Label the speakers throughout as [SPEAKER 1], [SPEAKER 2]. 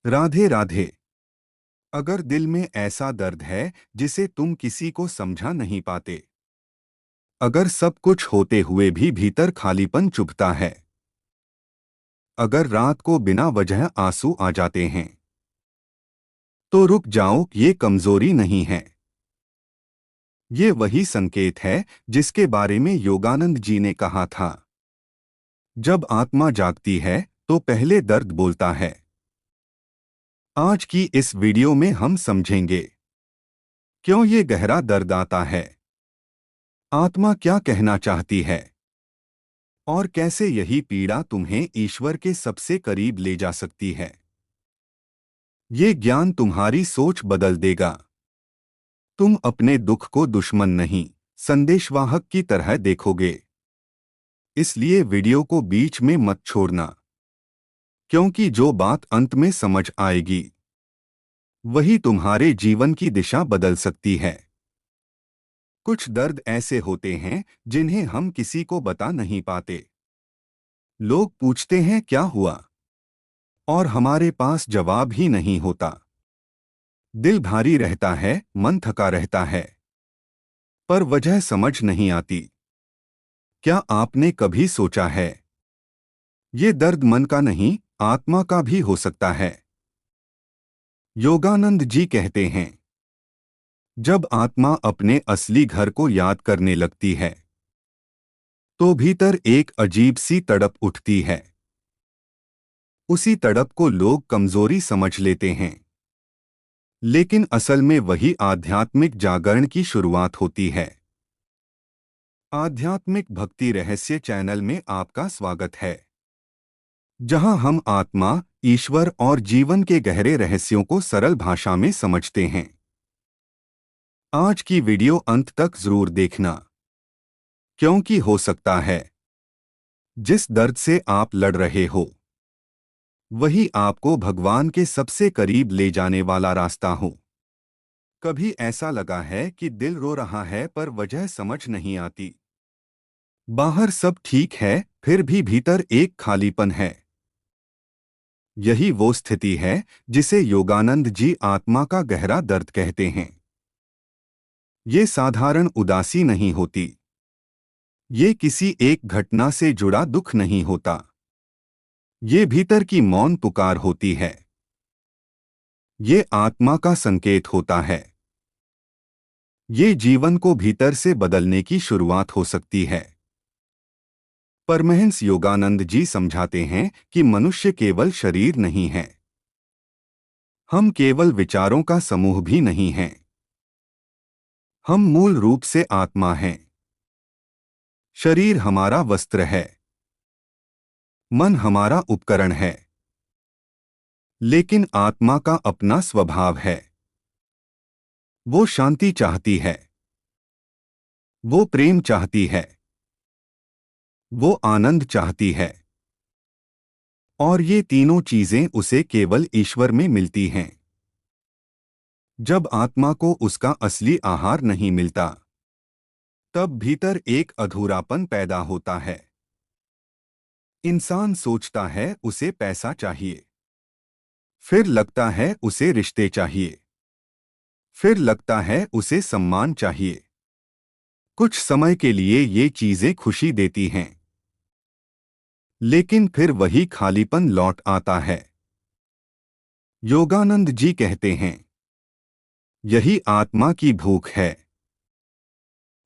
[SPEAKER 1] राधे राधे। अगर दिल में ऐसा दर्द है जिसे तुम किसी को समझा नहीं पाते, अगर सब कुछ होते हुए भी भीतर खालीपन चुभता है, अगर रात को बिना वजह आंसू आ जाते हैं, तो रुक जाओ, ये कमजोरी नहीं है। ये वही संकेत है जिसके बारे में योगानंद जी ने कहा था, जब आत्मा जागती है तो पहले दर्द बोलता है। आज की इस वीडियो में हम समझेंगे क्यों ये गहरा दर्द आता है, आत्मा क्या कहना चाहती है, और कैसे यही पीड़ा तुम्हें ईश्वर के सबसे करीब ले जा सकती है। ये ज्ञान तुम्हारी सोच बदल देगा। तुम अपने दुख को दुश्मन नहीं, संदेशवाहक की तरह देखोगे। इसलिए वीडियो को बीच में मत छोड़ना, क्योंकि जो बात अंत में समझ आएगी वही तुम्हारे जीवन की दिशा बदल सकती है। कुछ दर्द ऐसे होते हैं जिन्हें हम किसी को बता नहीं पाते। लोग पूछते हैं क्या हुआ, और हमारे पास जवाब ही नहीं होता। दिल भारी रहता है, मन थका रहता है, पर वजह समझ नहीं आती। क्या आपने कभी सोचा है, ये दर्द मन का नहीं, आत्मा का भी हो सकता है। योगानंद जी कहते हैं, जब आत्मा अपने असली घर को याद करने लगती है तो भीतर एक अजीब सी तड़प उठती है। उसी तड़प को लोग कमजोरी समझ लेते हैं, लेकिन असल में वही आध्यात्मिक जागरण की शुरुआत होती है। आध्यात्मिक भक्ति रहस्य चैनल में आपका स्वागत है, जहां हम आत्मा, ईश्वर और जीवन के गहरे रहस्यों को सरल भाषा में समझते हैं। आज की वीडियो अंत तक जरूर देखना, क्योंकि हो सकता है जिस दर्द से आप लड़ रहे हो वही आपको भगवान के सबसे करीब ले जाने वाला रास्ता हो। कभी ऐसा लगा है कि दिल रो रहा है पर वजह समझ नहीं आती। बाहर सब ठीक है, फिर भी भीतर एक खालीपन है। यही वो स्थिति है जिसे योगानंद जी आत्मा का गहरा दर्द कहते हैं। ये साधारण उदासी नहीं होती, ये किसी एक घटना से जुड़ा दुख नहीं होता। ये भीतर की मौन पुकार होती है। ये आत्मा का संकेत होता है। ये जीवन को भीतर से बदलने की शुरुआत हो सकती है। परमहंस योगानंद जी समझाते हैं कि मनुष्य केवल शरीर नहीं है। हम केवल विचारों का समूह भी नहीं हैं। हम मूल रूप से आत्मा हैं। शरीर हमारा वस्त्र है, मन हमारा उपकरण है, लेकिन आत्मा का अपना स्वभाव है। वो शांति चाहती है, वो प्रेम चाहती है, वो आनंद चाहती है, और ये तीनों चीजें उसे केवल ईश्वर में मिलती हैं। जब आत्मा को उसका असली आहार नहीं मिलता, तब भीतर एक अधूरापन पैदा होता है। इंसान सोचता है उसे पैसा चाहिए, फिर लगता है उसे रिश्ते चाहिए, फिर लगता है उसे सम्मान चाहिए। कुछ समय के लिए ये चीजें खुशी देती हैं, लेकिन फिर वही खालीपन लौट आता है। योगानंद जी कहते हैं, यही आत्मा की भूख है,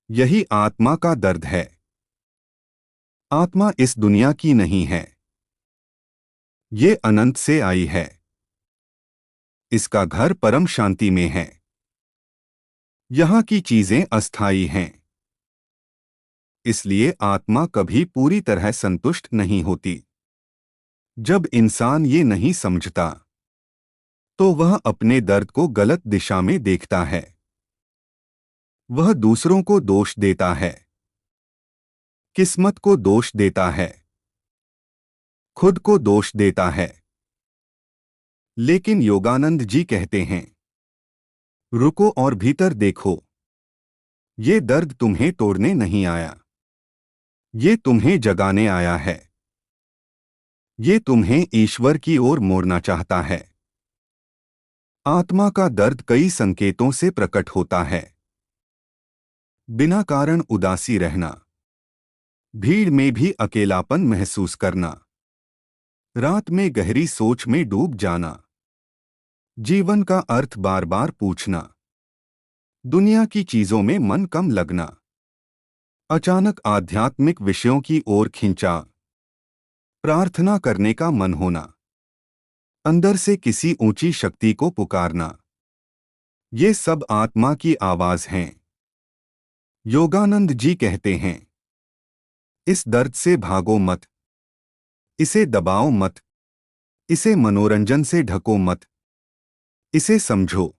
[SPEAKER 1] यही आत्मा का दर्द है। आत्मा इस दुनिया की नहीं है, ये अनंत से आई है। इसका घर परम शांति में है। यहाँ की चीजें अस्थायी हैं, इसलिए आत्मा कभी पूरी तरह संतुष्ट नहीं होती। जब इंसान ये नहीं समझता, तो वह अपने दर्द को गलत दिशा में देखता है। वह दूसरों को दोष देता है, किस्मत को दोष देता है, खुद को दोष देता है। लेकिन योगानंद जी कहते हैं, रुको और भीतर देखो। ये दर्द तुम्हें तोड़ने नहीं आया, ये तुम्हें जगाने आया है। ये तुम्हें ईश्वर की ओर मोड़ना चाहता है। आत्मा का दर्द कई संकेतों से प्रकट होता है। बिना कारण उदासी रहना, भीड़ में भी अकेलापन महसूस करना, रात में गहरी सोच में डूब जाना, जीवन का अर्थ बार बार पूछना, दुनिया की चीजों में मन कम लगना, अचानक आध्यात्मिक विषयों की ओर खिंचा, प्रार्थना करने का मन होना, अंदर से किसी ऊंची शक्ति को पुकारना, ये सब आत्मा की आवाज हैं। योगानंद जी कहते हैं, इस दर्द से भागो मत, इसे दबाओ मत, इसे मनोरंजन से ढको मत, इसे समझो,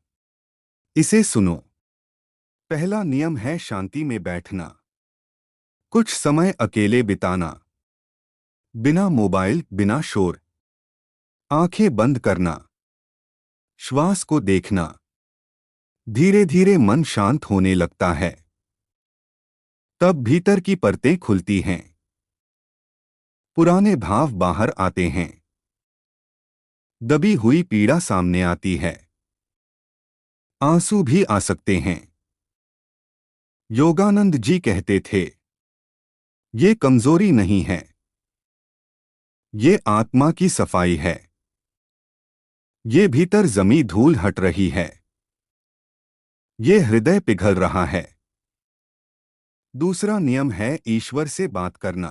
[SPEAKER 1] इसे सुनो। पहला नियम है शांति में बैठना, कुछ समय अकेले बिताना, बिना मोबाइल, बिना शोर, आंखें बंद करना, श्वास को देखना। धीरे धीरे मन शांत होने लगता है, तब भीतर की परतें खुलती हैं, पुराने भाव बाहर आते हैं, दबी हुई पीड़ा सामने आती है, आंसू भी आ सकते हैं। योगानंद जी कहते थे, ये कमजोरी नहीं है, ये आत्मा की सफाई है, ये भीतर जमी धूल हट रही है, ये हृदय पिघल रहा है। दूसरा नियम है ईश्वर से बात करना।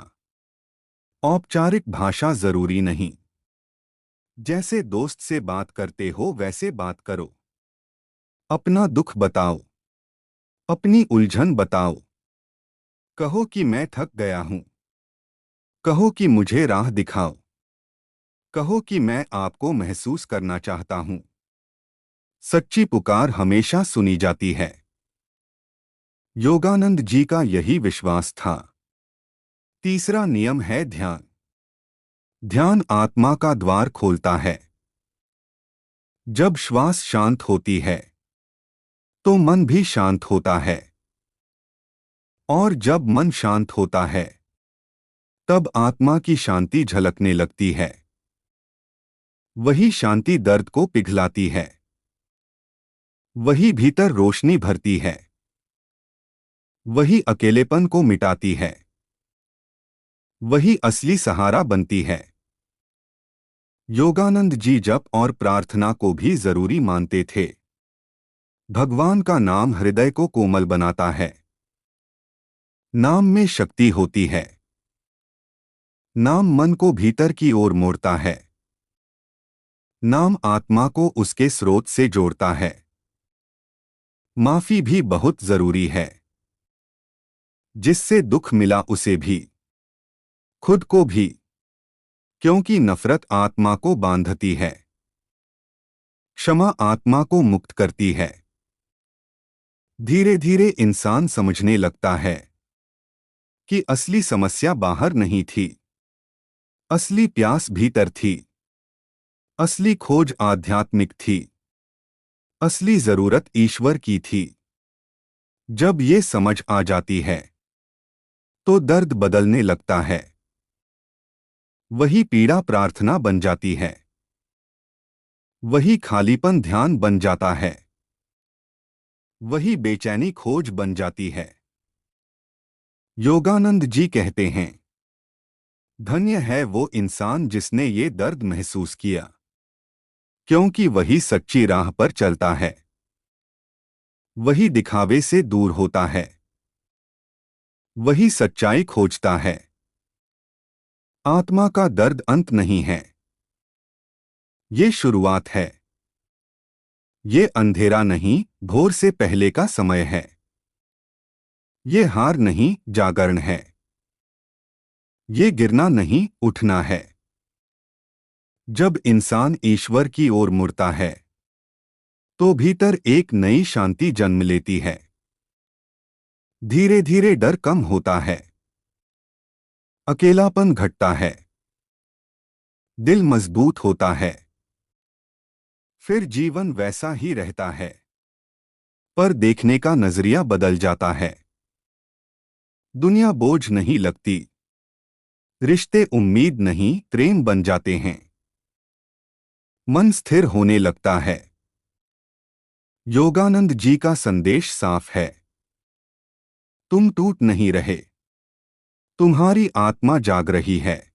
[SPEAKER 1] औपचारिक भाषा जरूरी नहीं, जैसे दोस्त से बात करते हो वैसे बात करो। अपना दुख बताओ, अपनी उलझन बताओ, कहो कि मैं थक गया हूं, कहो कि मुझे राह दिखाओ, कहो कि मैं आपको महसूस करना चाहता हूं। सच्ची पुकार हमेशा सुनी जाती है। योगानंद जी का यही विश्वास था। तीसरा नियम है ध्यान। ध्यान आत्मा का द्वार खोलता है। जब श्वास शांत होती है तो मन भी शांत होता है, और जब मन शांत होता है तब आत्मा की शांति झलकने लगती है। वही शांति दर्द को पिघलाती है, वही भीतर रोशनी भरती है, वही अकेलेपन को मिटाती है, वही असली सहारा बनती है। योगानंद जी जप और प्रार्थना को भी जरूरी मानते थे। भगवान का नाम हृदय को कोमल बनाता है। नाम में शक्ति होती है। नाम मन को भीतर की ओर मोड़ता है। नाम आत्मा को उसके स्रोत से जोड़ता है। माफी भी बहुत जरूरी है। जिससे दुख मिला उसे भी, खुद को भी, क्योंकि नफरत आत्मा को बांधती है। क्षमा आत्मा को मुक्त करती है। धीरे धीरे इंसान समझने लगता है कि असली समस्या बाहर नहीं थी, असली प्यास भीतर थी, असली खोज आध्यात्मिक थी, असली जरूरत ईश्वर की थी। जब ये समझ आ जाती है तो दर्द बदलने लगता है। वही पीड़ा प्रार्थना बन जाती है, वही खालीपन ध्यान बन जाता है, वही बेचैनी खोज बन जाती है। योगानंद जी कहते हैं, धन्य है वो इंसान जिसने ये दर्द महसूस किया, क्योंकि वही सच्ची राह पर चलता है, वही दिखावे से दूर होता है, वही सच्चाई खोजता है। आत्मा का दर्द अंत नहीं है, ये शुरुआत है। ये अंधेरा नहीं, भोर से पहले का समय है। ये हार नहीं, जागरण है। ये गिरना नहीं, उठना है। जब इंसान ईश्वर की ओर मुड़ता है तो भीतर एक नई शांति जन्म लेती है। धीरे धीरे डर कम होता है, अकेलापन घटता है, दिल मजबूत होता है। फिर जीवन वैसा ही रहता है, पर देखने का नजरिया बदल जाता है। दुनिया बोझ नहीं लगती, रिश्ते उम्मीद नहीं, प्रेम बन जाते हैं। मन स्थिर होने लगता है। योगानंद जी का संदेश साफ है। तुम टूट नहीं रहे। तुम्हारी आत्मा जाग रही है।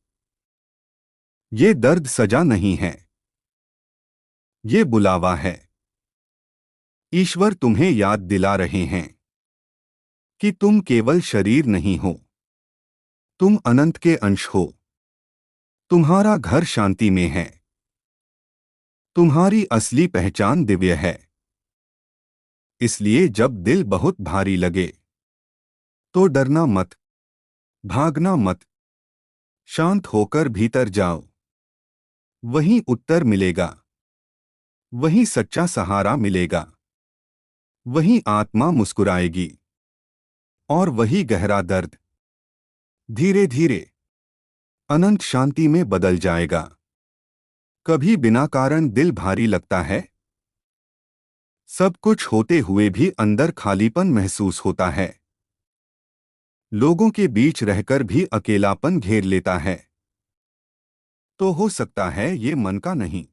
[SPEAKER 1] ये दर्द सजा नहीं है। ये बुलावा है। ईश्वर तुम्हें याद दिला रहे हैं कि तुम केवल शरीर नहीं हो। तुम अनंत के अंश हो। तुम्हारा घर शांति में है। तुम्हारी असली पहचान दिव्य है। इसलिए जब दिल बहुत भारी लगे तो डरना मत, भागना मत। शांत होकर भीतर जाओ। वहीं उत्तर मिलेगा। वहीं सच्चा सहारा मिलेगा। वहीं आत्मा मुस्कुराएगी। और वही गहरा दर्द धीरे धीरे अनंत शांति में बदल जाएगा। कभी बिना कारण दिल भारी लगता है। सब कुछ होते हुए भी अंदर खालीपन महसूस होता है। लोगों के बीच रहकर भी अकेलापन घेर लेता है। तो हो सकता है ये मन का नहीं,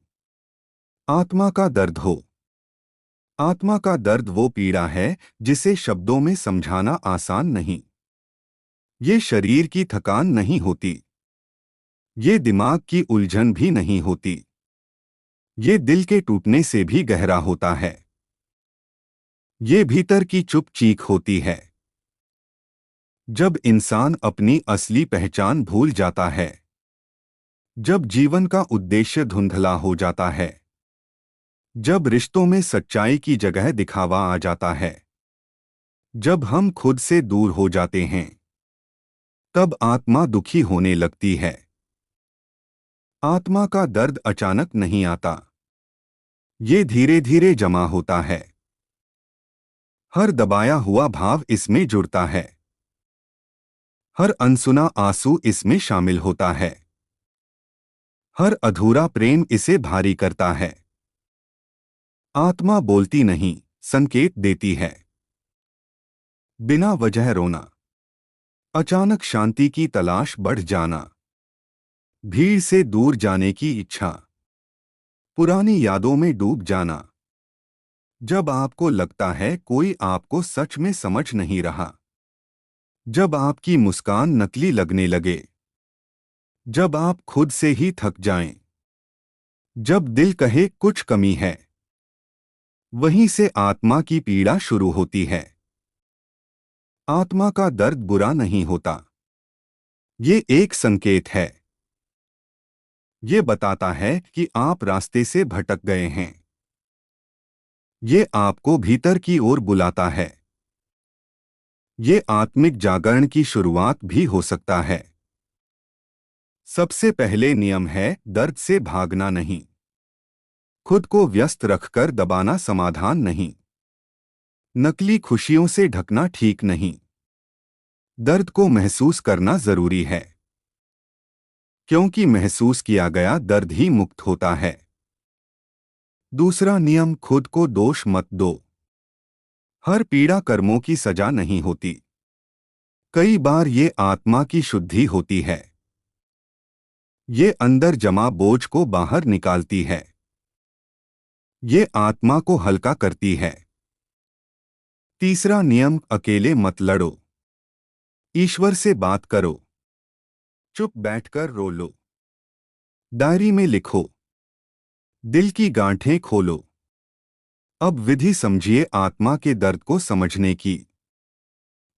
[SPEAKER 1] आत्मा का दर्द हो। आत्मा का दर्द वो पीड़ा है जिसे शब्दों में समझाना आसान नहीं। ये शरीर की थकान नहीं होती। ये दिमाग की उलझन भी नहीं होती। ये दिल के टूटने से भी गहरा होता है। ये भीतर की चुप चीख होती है। जब इंसान अपनी असली पहचान भूल जाता है, जब जीवन का उद्देश्य धुंधला हो जाता है, जब रिश्तों में सच्चाई की जगह दिखावा आ जाता है, जब हम खुद से दूर हो जाते हैं, तब आत्मा दुखी होने लगती है। आत्मा का दर्द अचानक नहीं आता। ये धीरे धीरे जमा होता है। हर दबाया हुआ भाव इसमें जुड़ता है। हर अनसुना आंसू इसमें शामिल होता है। हर अधूरा प्रेम इसे भारी करता है। आत्मा बोलती नहीं, संकेत देती है। बिना वजह रोना, अचानक शांति की तलाश बढ़ जाना, भीड़ से दूर जाने की इच्छा, पुरानी यादों में डूब जाना। जब आपको लगता है कोई आपको सच में समझ नहीं रहा, जब आपकी मुस्कान नकली लगने लगे, जब आप खुद से ही थक जाएं, जब दिल कहे कुछ कमी है, वहीं से आत्मा की पीड़ा शुरू होती है। आत्मा का दर्द बुरा नहीं होता। ये एक संकेत है। ये बताता है कि आप रास्ते से भटक गए हैं। ये आपको भीतर की ओर बुलाता है। ये आत्मिक जागरण की शुरुआत भी हो सकता है। सबसे पहले नियम है दर्द से भागना नहीं। खुद को व्यस्त रखकर दबाना समाधान नहीं। नकली खुशियों से ढकना ठीक नहीं। दर्द को महसूस करना जरूरी है, क्योंकि महसूस किया गया दर्द ही मुक्त होता है। दूसरा नियम, खुद को दोष मत दो। हर पीड़ा कर्मों की सजा नहीं होती। कई बार ये आत्मा की शुद्धि होती है। ये अंदर जमा बोझ को बाहर निकालती है। ये आत्मा को हल्का करती है। तीसरा नियम, अकेले मत लड़ो। ईश्वर से बात करो। चुप बैठकर रो लो। डायरी में लिखो। दिल की गांठें खोलो। अब विधि समझिए आत्मा के दर्द को समझने की।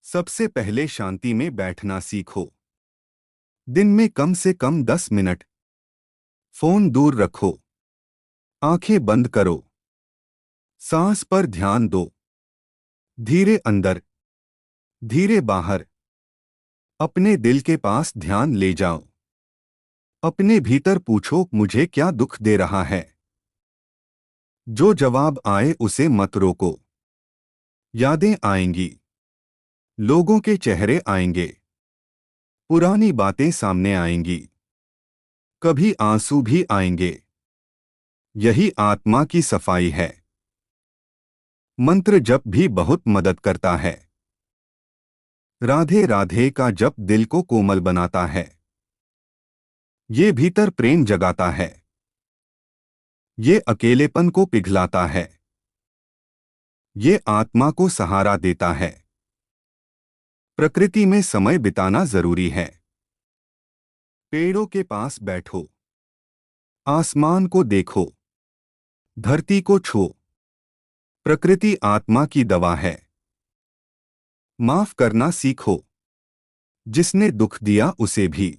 [SPEAKER 1] सबसे पहले शांति में बैठना सीखो। दिन में कम से कम 10 मिनट। फोन दूर रखो। आंखें बंद करो। सांस पर ध्यान दो। धीरे अंदर, धीरे बाहर। अपने दिल के पास ध्यान ले जाओ। अपने भीतर पूछो, मुझे क्या दुख दे रहा है। जो जवाब आए उसे मत रोको। यादें आएंगी। लोगों के चेहरे आएंगे। पुरानी बातें सामने आएंगी। कभी आंसू भी आएंगे। यही आत्मा की सफाई है। मंत्र जप भी बहुत मदद करता है। राधे राधे का जप दिल को कोमल बनाता है। ये भीतर प्रेम जगाता है। ये अकेलेपन को पिघलाता है। ये आत्मा को सहारा देता है। प्रकृति में समय बिताना जरूरी है। पेड़ों के पास बैठो, आसमान को देखो, धरती को छुओ। प्रकृति आत्मा की दवा है। माफ करना सीखो, जिसने दुख दिया उसे भी,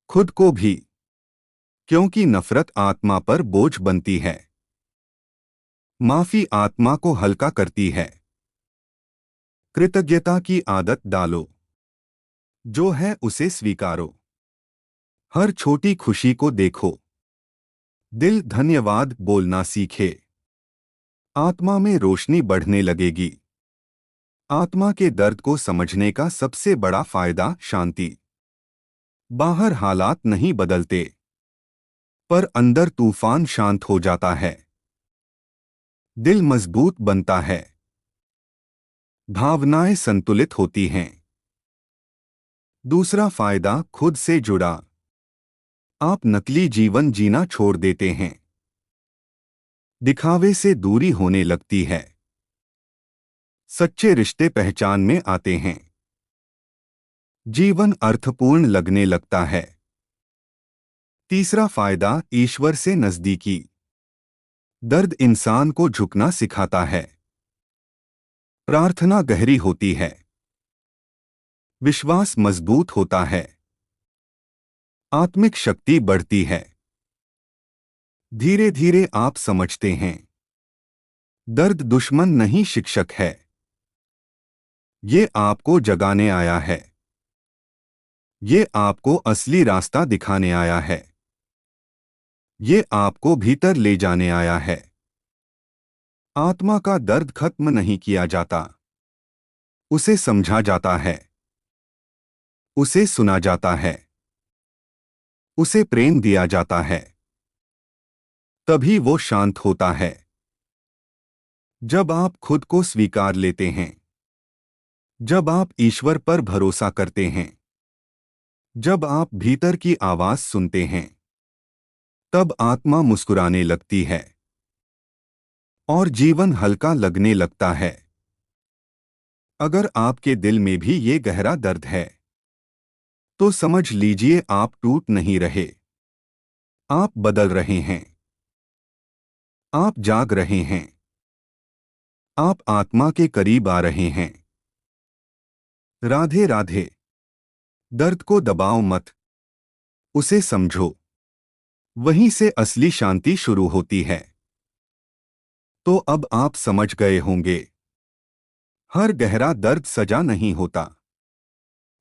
[SPEAKER 1] खुद को भी, क्योंकि नफरत आत्मा पर बोझ बनती है। माफी आत्मा को हल्का करती है। कृतज्ञता की आदत डालो, जो है उसे स्वीकारो। हर छोटी खुशी को देखो। दिल धन्यवाद बोलना सीखे। आत्मा में रोशनी बढ़ने लगेगी। आत्मा के दर्द को समझने का सबसे बड़ा फायदा शांति। बाहर हालात नहीं बदलते, पर अंदर तूफान शांत हो जाता है। दिल मजबूत बनता है। भावनाएं संतुलित होती हैं। दूसरा फायदा खुद से जुड़ा। आप नकली जीवन जीना छोड़ देते हैं। दिखावे से दूरी होने लगती है। सच्चे रिश्ते पहचान में आते हैं। जीवन अर्थपूर्ण लगने लगता है। तीसरा फायदा ईश्वर से नजदीकी। दर्द इंसान को झुकना सिखाता है। प्रार्थना गहरी होती है। विश्वास मजबूत होता है। आत्मिक शक्ति बढ़ती है। धीरे धीरे आप समझते हैं, दर्द दुश्मन नहीं शिक्षक है। ये आपको जगाने आया है। ये आपको असली रास्ता दिखाने आया है। ये आपको भीतर ले जाने आया है। आत्मा का दर्द खत्म नहीं किया जाता, उसे समझा जाता है, उसे सुना जाता है, उसे प्रेम दिया जाता है। तभी वो शांत होता है। जब आप खुद को स्वीकार लेते हैं, जब आप ईश्वर पर भरोसा करते हैं, जब आप भीतर की आवाज सुनते हैं, तब आत्मा मुस्कुराने लगती है और जीवन हल्का लगने लगता है। अगर आपके दिल में भी ये गहरा दर्द है, तो समझ लीजिए आप टूट नहीं रहे। आप बदल रहे हैं। आप जाग रहे हैं। आप आत्मा के करीब आ रहे हैं। राधे राधे। दर्द को दबाओ मत, उसे समझो। वहीं से असली शांति शुरू होती है। तो अब आप समझ गए होंगे, हर गहरा दर्द सजा नहीं होता।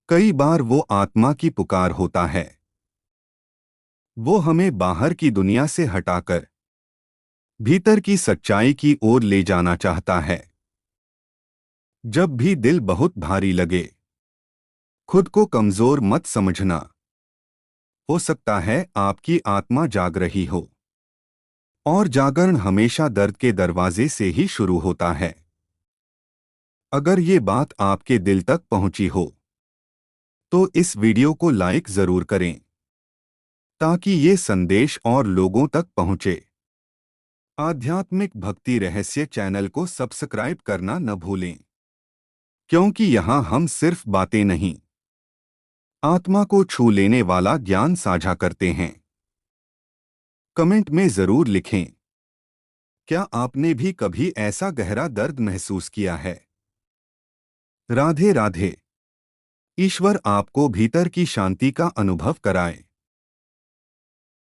[SPEAKER 1] कई बार वो आत्मा की पुकार होता है। वो हमें बाहर की दुनिया से हटाकर भीतर की सच्चाई की ओर ले जाना चाहता है। जब भी दिल बहुत भारी लगे, खुद को कमजोर मत समझना। हो सकता है आपकी आत्मा जाग रही हो, और जागरण हमेशा दर्द के दरवाजे से ही शुरू होता है। अगर ये बात आपके दिल तक पहुंची हो, तो इस वीडियो को लाइक जरूर करें, ताकि ये संदेश और लोगों तक पहुंचे। आध्यात्मिक भक्ति रहस्य चैनल को सब्सक्राइब करना न भूलें, क्योंकि यहाँ हम सिर्फ बातें नहीं, आत्मा को छू लेने वाला ज्ञान साझा करते हैं। कमेंट में जरूर लिखें, क्या आपने भी कभी ऐसा गहरा दर्द महसूस किया है? राधे राधे। ईश्वर आपको भीतर की शांति का अनुभव कराए।